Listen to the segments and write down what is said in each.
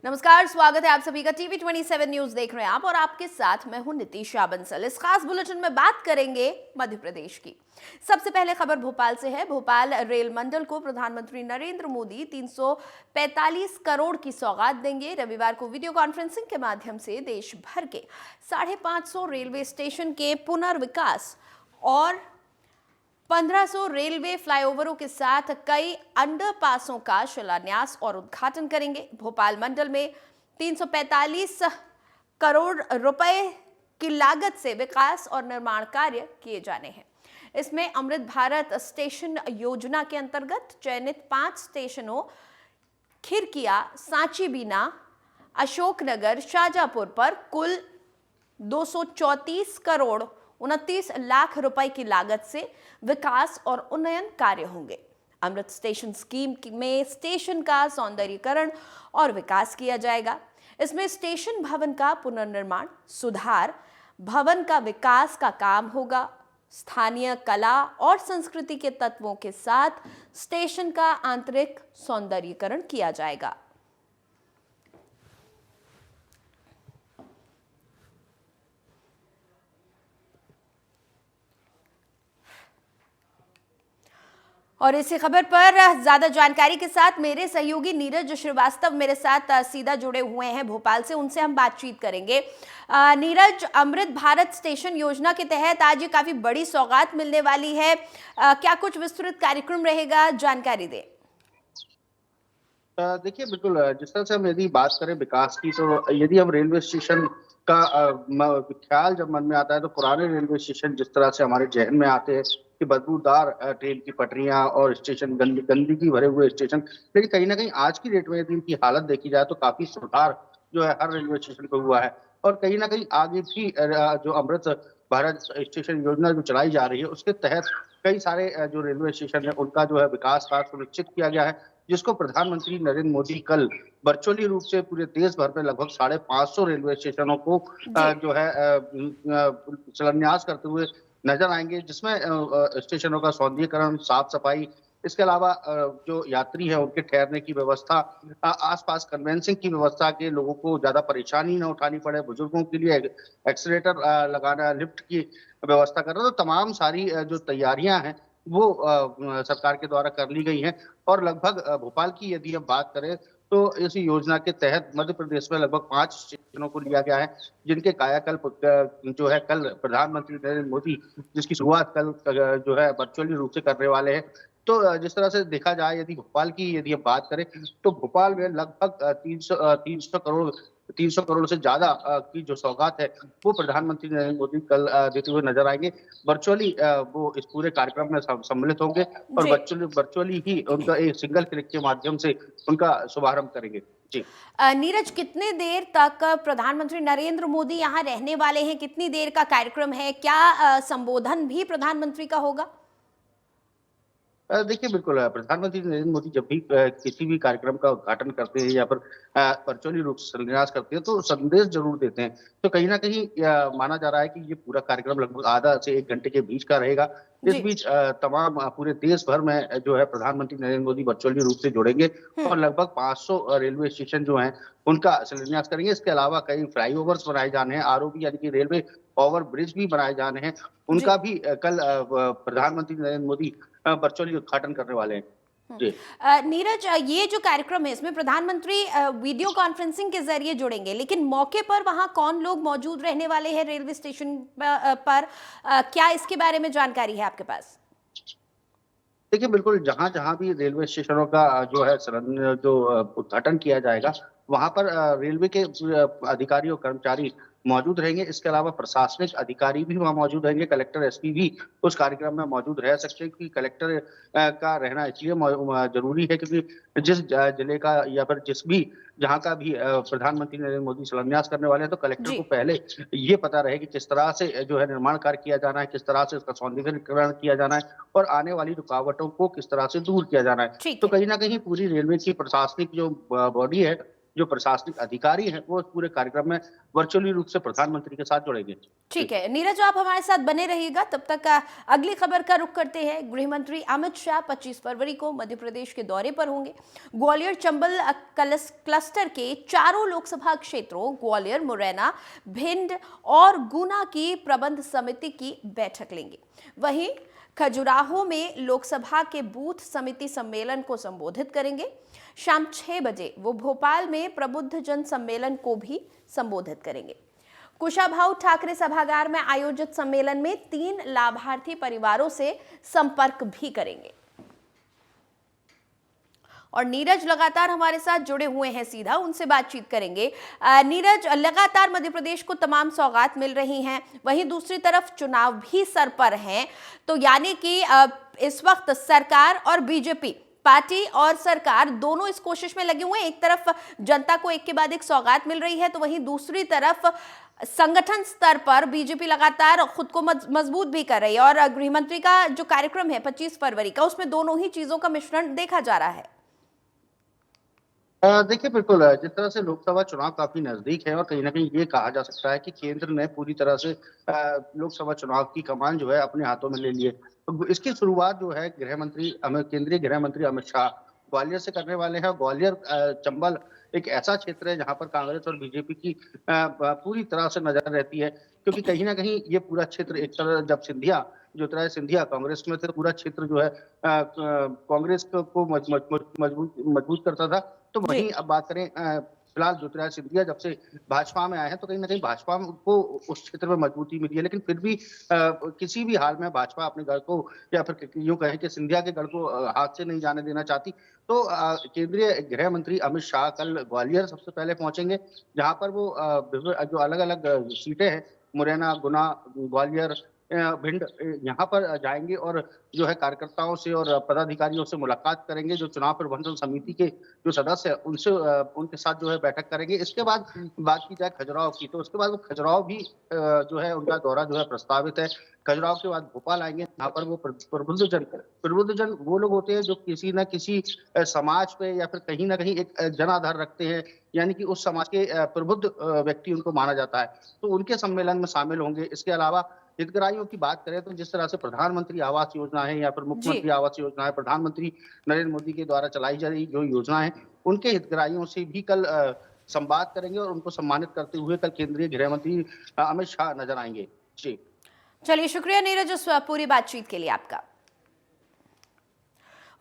नमस्कार, स्वागत है आप सभी का टीवी 27 न्यूज देख रहे हैं आप और आपके साथ मैं हूं नितिशा बंसल। इस खास बुलेटिन में बात करेंगे मध्य प्रदेश की। सबसे पहले खबर भोपाल से है। भोपाल रेल मंडल को प्रधानमंत्री नरेंद्र मोदी 345 करोड़ की सौगात देंगे। रविवार को वीडियो कॉन्फ्रेंसिंग के माध्यम से देश भर के 550 रेलवे स्टेशन के पुनर्विकास और 1500 रेलवे फ्लाईओवरों के साथ कई अंडरपासों का शिलान्यास और उद्घाटन करेंगे। भोपाल मंडल में 345 करोड़ रुपए की लागत से विकास और निर्माण कार्य किए जाने हैं। इसमें अमृत भारत स्टेशन योजना के अंतर्गत चयनित 5 स्टेशनों खिरकिया, सांची बीना, अशोकनगर, शाहजहांपुर पर कुल 234 करोड़ 29 लाख रुपए की लागत से विकास और उन्नयन कार्य होंगे। अमृत स्टेशन स्कीम में स्टेशन का सौंदर्यीकरण और विकास किया जाएगा। इसमें स्टेशन भवन का पुनर्निर्माण, सुधार, भवन का विकास का काम होगा। स्थानीय कला और संस्कृति के तत्वों के साथ स्टेशन का आंतरिक सौंदर्यीकरण किया जाएगा। और इसी खबर पर ज्यादा जानकारी के साथ मेरे सहयोगी नीरज श्रीवास्तव मेरे साथ सीधा जुड़े हुए हैं भोपाल से। उनसे हम बातचीत करेंगे। नीरज, अमृत भारत स्टेशन योजना के तहत आज ये काफी बड़ी सौगात मिलने वाली है। क्या कुछ विस्तृत कार्यक्रम रहेगा, जानकारी दें। देखिए, बिल्कुल जिस तरह से हम यदि बात करें विकास की, तो यदि हम रेलवे स्टेशन का ख्याल जब मन में आता है तो पुराने रेलवे स्टेशन जिस तरह से हमारे जहन में आते हैं कि बदबूदार ट्रेन की पटरियां और स्टेशन गंदगी भरे हुए स्टेशन, लेकिन कहीं ना कहीं आज की डेट में यदि इनकी हालत देखी जाए तो काफी सुधार जो है हर रेलवे स्टेशन पे हुआ है। और कहीं ना कहीं आगे भी जो अमृत भारत स्टेशन योजना जो चलाई जा रही है उसके तहत कई सारे जो रेलवे स्टेशन है उनका जो है विकास कार्य सुनिश्चित किया गया है, जिसको प्रधानमंत्री नरेंद्र मोदी कल वर्चुअली रूप से पूरे देश भर में लगभग 550 रेलवे स्टेशनों को जो है शिलान्यास करते हुए नजर आएंगे, जिसमें स्टेशनों का सौंदर्यीकरण, साफ सफाई, इसके अलावा जो यात्री है उनके ठहरने की व्यवस्था, आसपास कन्वेंसिंग की व्यवस्था के लोगों को ज्यादा परेशानी न उठानी पड़े, बुजुर्गों के लिए एक्सीलेटर लगाना, लिफ्ट की व्यवस्था करना, तो तमाम सारी जो तैयारियां हैं वो सरकार के द्वारा कर ली गई हैं। और लगभग भोपाल की यदि हम बात करें तो इस योजना के तहत मध्य प्रदेश में लगभग 5 स्टेशनों को लिया गया है, जिनके कायाकल्प जो है कल प्रधानमंत्री नरेंद्र मोदी जिसकी शुरुआत कल जो है वर्चुअली रूप से करने वाले हैं। तो जिस तरह से देखा जाए, यदि हम बात करें तो भोपाल में लगभग 300 करोड़ से ज्यादा की जो सौगात है वो प्रधानमंत्री नरेंद्र मोदी कल देते हुए नजर आएंगे। वर्चुअली वो इस पूरे कार्यक्रम में सम्मिलित होंगे और वर्चुअली ही उनका एक सिंगल क्लिक के माध्यम से उनका शुभारंभ करेंगे। जी नीरज, कितने देर तक प्रधानमंत्री नरेंद्र मोदी यहाँ रहने वाले हैं? कितनी देर का कार्यक्रम है? क्या संबोधन भी प्रधानमंत्री का होगा? देखिए, बिल्कुल प्रधानमंत्री नरेंद्र मोदी जब भी किसी भी कार्यक्रम का उद्घाटन करते हैं या फिर वर्चुअली रूप से शिलान्यास करते हैं तो संदेश जरूर देते हैं। तो कहीं ना कहीं माना जा रहा है कि ये पूरा कार्यक्रम लगभग आधा से 1 घंटे के बीच का रहेगा। इस जी। बीच तमाम पूरे देश भर में जो है प्रधानमंत्री नरेंद्र मोदी वर्चुअली रूप से जुड़ेंगे और लगभग 500 रेलवे स्टेशन जो हैं उनका शिलान्यास करेंगे। इसके अलावा कई फ्लाईओवर्स बनाए जाने हैं, आरओबी यानी कि रेलवे ओवर ब्रिज भी बनाए जाने हैं, जी। उनका भी कल प्रधानमंत्री नरेंद्र मोदी वर्चुअली उद्घाटन करने वाले हैं। जी नीरज, ये जो कार्यक्रम है इसमें प्रधानमंत्री वीडियो कॉन्फ्रेंसिंग के जरिए जुड़ेंगे, लेकिन मौके पर वहां कौन लोग मौजूद रहने वाले हैं रेलवे स्टेशन पर? क्या इसके बारे में जानकारी है आपके पास? देखिए, बिल्कुल जहां जहां भी रेलवे स्टेशनों का जो है उद्घाटन किया जाएगा वहां पर रेलवे के अधिकारी और कर्मचारी मौजूद रहेंगे। इसके अलावा प्रशासनिक अधिकारी भी वहां मौजूद रहेंगे, कलेक्टर, एसपी भी उस कार्यक्रम में मौजूद रह सकते हैं, क्योंकि कलेक्टर का रहना इसलिए जरूरी है क्योंकि जिस जिले का या फिर जिस भी जहाँ का भी प्रधानमंत्री नरेंद्र मोदी शिलान्यास करने वाले हैं तो कलेक्टर जी। को पहले ये पता रहे कि किस तरह से जो है निर्माण कार्य किया जाना है, किस तरह से उसका सौंदर्यीकरण किया जाना है और आने वाली रुकावटों को किस तरह से दूर किया जाना है। ठीक तो है। कहीं ना कहीं पूरी रेलवे की प्रशासनिक जो बॉडी है जो प्रशासनिक अधिकारी हैं वो इस पूरे कार्यक्रम में वर्चुअली रूप से प्रधानमंत्री के साथ जुड़ेंगे। ठीक है नीरज, आप हमारे साथ बने रहिएगा। तब तक अगली खबर का रुख करते हैं। गृह मंत्री अमित शाह 25 फरवरी को मध्य प्रदेश के दौरे पर होंगे। ग्वालियर चंबल क्लस्टर के चारों लोकसभा क्षेत्रों ग्वालियर, मुरैना, भिंड और गुना की प्रबंध समिति की बैठक लेंगे। वहीं खजुराहो में लोकसभा के बूथ समिति सम्मेलन को संबोधित करेंगे। शाम 6 बजे वो भोपाल में प्रबुद्ध जन सम्मेलन को भी संबोधित करेंगे। कुशाभाऊ ठाकरे सभागार में आयोजित सम्मेलन में 3 लाभार्थी परिवारों से संपर्क भी करेंगे। और नीरज लगातार हमारे साथ जुड़े हुए हैं, सीधा उनसे बातचीत करेंगे। नीरज, लगातार मध्य प्रदेश को तमाम सौगात मिल रही हैं, वहीं दूसरी तरफ चुनाव भी सर पर हैं, तो यानी कि इस वक्त सरकार और बीजेपी पार्टी और सरकार दोनों इस कोशिश में लगे हुए हैं। एक तरफ जनता को एक के बाद एक सौगात मिल रही है, तो वहीं दूसरी तरफ संगठन स्तर पर बीजेपी लगातार खुद को मजबूत भी कर रही है। और गृहमंत्री का जो कार्यक्रम है 25 फरवरी का, उसमें दोनों ही चीजों का मिश्रण देखा जा रहा है। देखिए बिल्कुल, जिस तरह से लोकसभा चुनाव काफी नजदीक है और कहीं ना कहीं ये कहा जा सकता है कि केंद्र ने पूरी तरह से लोकसभा चुनाव की कमान जो है अपने हाथों में ले लिए। तो इसकी शुरुआत जो है केंद्रीय गृह मंत्री अमित शाह ग्वालियर से करने वाले हैं। ग्वालियर चंबल एक ऐसा क्षेत्र है जहां पर कांग्रेस और बीजेपी की पूरी तरह से नजर रहती है, क्योंकि कहीं ना कहीं ये पूरा क्षेत्र एक तरह जब ज्योतिरादित्य सिंधिया कांग्रेस में थे, पूरा क्षेत्र जो है कांग्रेस को मजबूत करता था। तो वहीं अब बात करें फिलहाल ज्योतिरादित्य सिंधिया जब से भाजपा में आए हैं तो कहीं ना कहीं भाजपा को उस क्षेत्र में मजबूती मिली है, लेकिन फिर भी किसी भी हाल में भाजपा अपने गढ़ को, या फिर यूं कहें कि सिंधिया के गढ़ को हाथ से नहीं जाने देना चाहती। तो केंद्रीय गृह मंत्री अमित शाह कल ग्वालियर सबसे पहले पहुंचेंगे, जहां पर वो जो अलग अलग सीटें हैं, मुरैना, गुना, ग्वालियर, भिंड, यहाँ पर जाएंगे और जो है कार्यकर्ताओं से और पदाधिकारियों से मुलाकात करेंगे। जो चुनाव प्रबंधन समिति के जो सदस्य हैं उनसे उनके साथ जो है बैठक करेंगे। इसके बाद बात की जाए खजुराहो की, तो उसके बाद वो खजुराहो भी जो है उनका दौरा जो है प्रस्तावित है। खजुराहो के बाद भोपाल आएंगे, यहाँ पर वो प्रबुद्धजन वो लोग होते हैं जो किसी न किसी समाज पे या फिर कहीं ना कहीं एक जनाधार रखते हैं, यानी कि उस समाज के प्रबुद्ध व्यक्ति उनको माना जाता है, तो उनके सम्मेलन में शामिल होंगे। इसके अलावा हितग्राहियों की बात करें तो जिस तरह से प्रधानमंत्री आवास योजना है या फिर मुख्यमंत्री आवास योजना है, प्रधानमंत्री नरेंद्र मोदी के द्वारा चलाई जा रही जो योजना है, उनके हितग्राहियों से भी कल संवाद करेंगे और उनको सम्मानित करते हुए कल केंद्रीय गृह मंत्री अमित शाह नजर आएंगे। जी चलिए, शुक्रिया नीरज उस पूरी बातचीत के लिए आपका।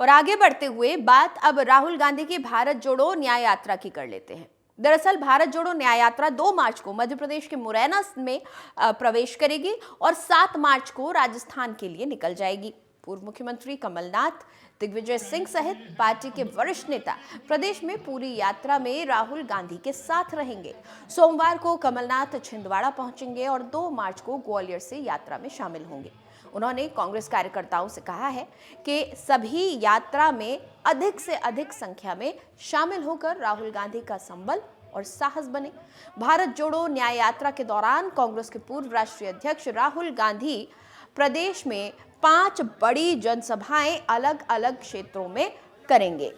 और आगे बढ़ते हुए बात अब राहुल गांधी की भारत जोड़ो न्याय यात्रा की कर लेते हैं। दरअसल भारत जोड़ो न्याय यात्रा 2 मार्च को मध्य प्रदेश के मुरैना में प्रवेश करेगी और 7 मार्च को राजस्थान के लिए निकल जाएगी। पूर्व मुख्यमंत्री कमलनाथ, दिग्विजय सिंह सहित पार्टी के वरिष्ठ नेता प्रदेश में पूरी यात्रा में राहुल गांधी के साथ रहेंगे। सोमवार को कमलनाथ छिंदवाड़ा पहुंचेंगे और 2 मार्च को ग्वालियर से यात्रा में शामिल होंगे। उन्होंने कांग्रेस कार्यकर्ताओं से कहा है कि सभी यात्रा में अधिक से अधिक संख्या में शामिल होकर राहुल गांधी का संबल और साहस बने। भारत जोड़ो न्याय यात्रा के दौरान कांग्रेस के पूर्व राष्ट्रीय अध्यक्ष राहुल गांधी प्रदेश में 5 बड़ी जनसभाएं अलग अलग क्षेत्रों में करेंगे।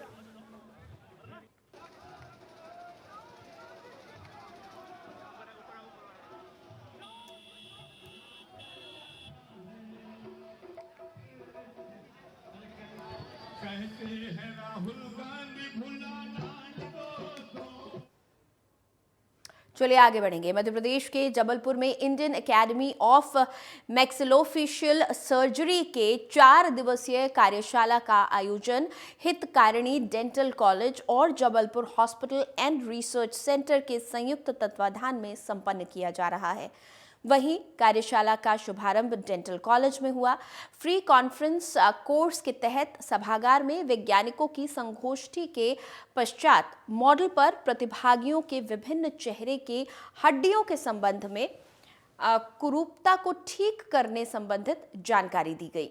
कहते हैं राहुल गांधी भुलाना को। चलिए आगे बढ़ेंगे। मध्य प्रदेश के जबलपुर में Indian academy of maxillofacial surgery के 4 दिवसीय कार्यशाला का आयोजन हितकारिणी डेंटल कॉलेज और Jabalpur hospital and research centre के संयुक्त तत्वाधान में संपन्न किया जा रहा है। वहीं कार्यशाला का शुभारंभ डेंटल कॉलेज में हुआ। फ्री कॉन्फ्रेंस कोर्स के तहत सभागार में वैज्ञानिकों की संगोष्ठी के पश्चात मॉडल पर प्रतिभागियों के विभिन्न चेहरे की हड्डियों के संबंध में कुरूपता को ठीक करने संबंधित जानकारी दी गई।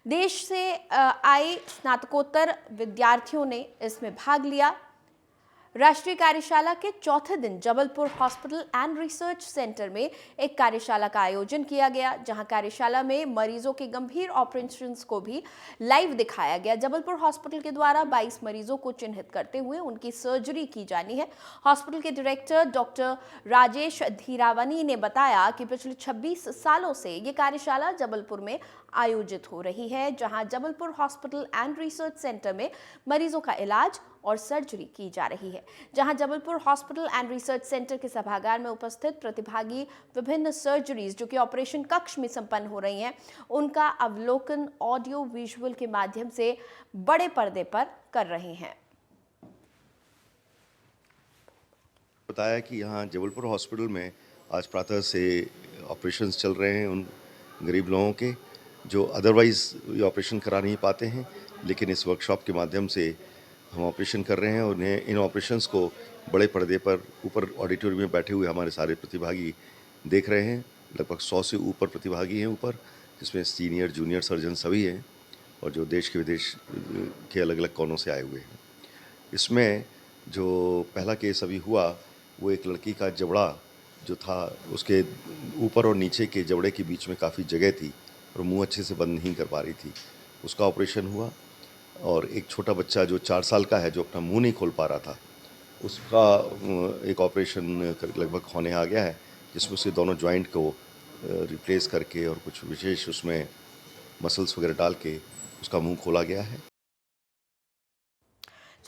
देश से आए स्नातकोत्तर विद्यार्थियों ने इसमें भाग लिया। राष्ट्रीय कार्यशाला के चौथे दिन Jabalpur hospital and research centre में एक कार्यशाला का आयोजन किया गया, जहां कार्यशाला में मरीजों के गंभीर ऑपरेशंस को भी लाइव दिखाया गया। जबलपुर हॉस्पिटल के द्वारा 22 मरीजों को चिन्हित करते हुए उनकी सर्जरी की जानी है। हॉस्पिटल के डायरेक्टर डॉक्टर राजेश धीरावनी ने बताया कि पिछले 26 सालों से ये कार्यशाला जबलपुर में आयोजित हो रही है, जहां Jabalpur hospital and research centre में मरीजों का इलाज और सर्जरी की जा रही है। जहां Jabalpur hospital and research centre के सभागार में उपस्थित प्रतिभागी विभिन्न सर्जरीज जो कि ऑपरेशन कक्ष में संपन्न हो रही हैं, उनका अवलोकन ऑडियो विजुअल के माध्यम से बड़े पर्दे पर कर रहे हैं। बताया कि यहाँ जबलपुर हॉस्पिटल में आज प्रातः से ऑपरेशंस चल रहे हैं उन गरीब लोगों के जो अदरवाइज़ ये ऑपरेशन करा नहीं पाते हैं, लेकिन इस वर्कशॉप के माध्यम से हम ऑपरेशन कर रहे हैं और उन्हें इन ऑपरेशंस को बड़े पर्दे पर ऊपर ऑडिटोरियम में बैठे हुए हमारे सारे प्रतिभागी देख रहे हैं। लगभग 100 से ऊपर प्रतिभागी हैं ऊपर, जिसमें सीनियर जूनियर सर्जन सभी हैं और जो देश के विदेश के अलग अलग कोनों से आए हुए हैं। इसमें जो पहला केस अभी हुआ वो एक लड़की का जबड़ा जो था, उसके ऊपर और नीचे के जबड़े के बीच में काफ़ी जगह थी और मुंह अच्छे से बंद नहीं कर पा रही थी, उसका ऑपरेशन हुआ। और एक छोटा बच्चा जो 4 साल का है जो अपना मुंह नहीं खोल पा रहा था, उसका एक ऑपरेशन लगभग होने आ गया है, जिसमें उसके दोनों जॉइंट को रिप्लेस करके और कुछ विशेष उसमें मसल्स वगैरह डाल के उसका मुंह खोला गया है।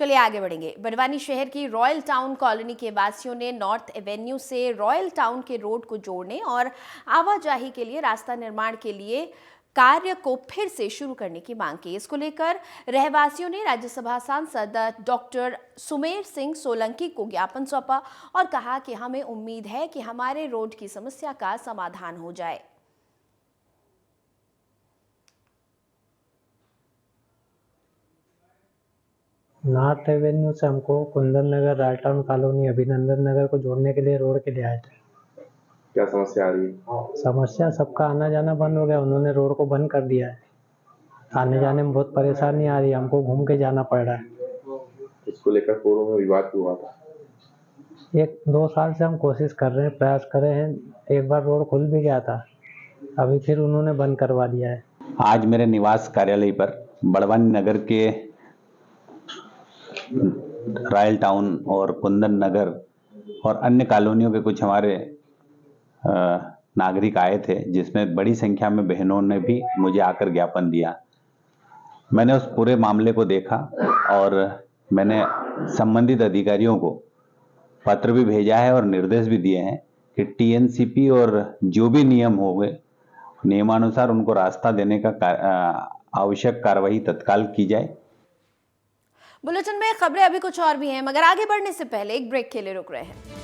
चलिए आगे बढ़ेंगे। बड़वानी शहर की रॉयल टाउन कॉलोनी के वासियों ने नॉर्थ एवेन्यू से रॉयल टाउन के रोड को जोड़ने और आवाजाही के लिए रास्ता निर्माण के लिए कार्य को फिर से शुरू करने की मांग की। इसको लेकर रहवासियों ने राज्यसभा सांसद डॉक्टर सुमेर सिंह सोलंकी को ज्ञापन सौंपा और कहा कि हमें उम्मीद है कि हमारे रोड की समस्या का समाधान हो जाए। नॉर्थ एवेन्यू से हमको कुंदन नगर, रॉयल टाउन कॉलोनी, अभिनंदन नगर को जोड़ने के लिए रोड के लिए आए थे। क्या समस्या आ रही है? समस्या सबका आना जाना बंद हो गया, उन्होंने रोड को बंद कर दिया है। आने जाने में बहुत परेशानी आ रही है, हमको घूम के जाना पड़ रहा है। इसको लेकर पूर्व में विवाद क्यों हुआ था? 1-2 साल से हम कोशिश कर रहे हैं, प्रयास कर रहे हैं। एक बार रोड खुल भी गया था, अभी फिर उन्होंने बंद करवा दिया है। आज मेरे निवास कार्यालय पर बड़वानी नगर के रॉयल टाउन और कुंदन नगर और अन्य कॉलोनियों के कुछ हमारे नागरिक आए थे, जिसमें बड़ी संख्या में बहनों ने भी मुझे आकर ज्ञापन दिया। मैंने उस पूरे मामले को देखा और मैंने संबंधित अधिकारियों को पत्र भी भेजा है और निर्देश भी दिए हैं कि टीएनसीपी और जो भी नियम हो गए नियमानुसार उनको रास्ता देने का आवश्यक कार्रवाई तत्काल की जाए। बुलेटिन में खबरें अभी कुछ और भी हैं, मगर आगे बढ़ने से पहले एक ब्रेक के लिए रुक रहे हैं।